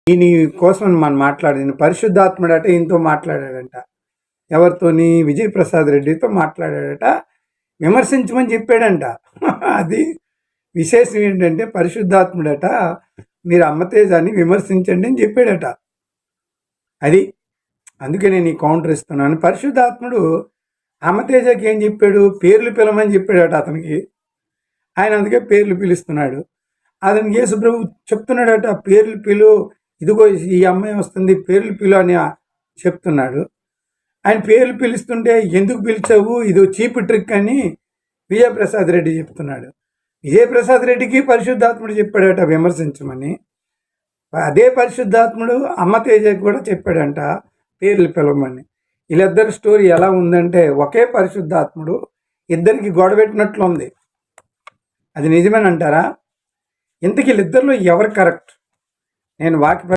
ఈయన కోసం మనం మాట్లాడింది పరిశుద్ధాత్ముడట ఈయనతో మాట్లాడాడంట. ఎవరితోని? విజయప్రసాద్ రెడ్డితో మాట్లాడాడట. విమర్శించమని చెప్పాడంట. అది విశేషం ఏంటంటే పరిశుద్ధాత్ముడట మీరు అమ్మతేజాన్ని విమర్శించండి అని చెప్పాడట. అది అందుకే నేను ఈ కౌంటర్ ఇస్తున్నాను. పరిశుద్ధాత్ముడు అమ్మతేజకి ఏం చెప్పాడు? పేర్లు పిలవమని చెప్పాడట అతనికి. ఆయన అందుకే పేర్లు పిలుస్తున్నాడు. అతనికి యేసుప్రభు చెప్తున్నాడట, పేర్లు పిలు, ఇదిగో ఈ అమ్మాయి వస్తుంది, పేర్లు పిలు అని చెప్తున్నాడు. ఆయన పేర్లు పిలుస్తుంటే ఎందుకు పిలిచావు, ఇది చీప్ ట్రిక్ అని విజయప్రసాద్ రెడ్డి చెప్తున్నాడు. విజయప్రసాద్ రెడ్డికి పరిశుద్ధాత్ముడు చెప్పాడట విమర్శించమని. అదే పరిశుద్ధాత్ముడు అమ్మ తేజకి కూడా చెప్పాడంట పేర్లు పిలవమని. వీళ్ళిద్దరి స్టోరీ ఎలా ఉందంటే ఒకే పరిశుద్ధాత్ముడు ఇద్దరికి గొడవెట్టినట్లు ఉంది. అది నిజమేనంటారా? ఇంతకీ వీళ్ళిద్దరిలో ఎవరు కరెక్ట్? నేను వాక్య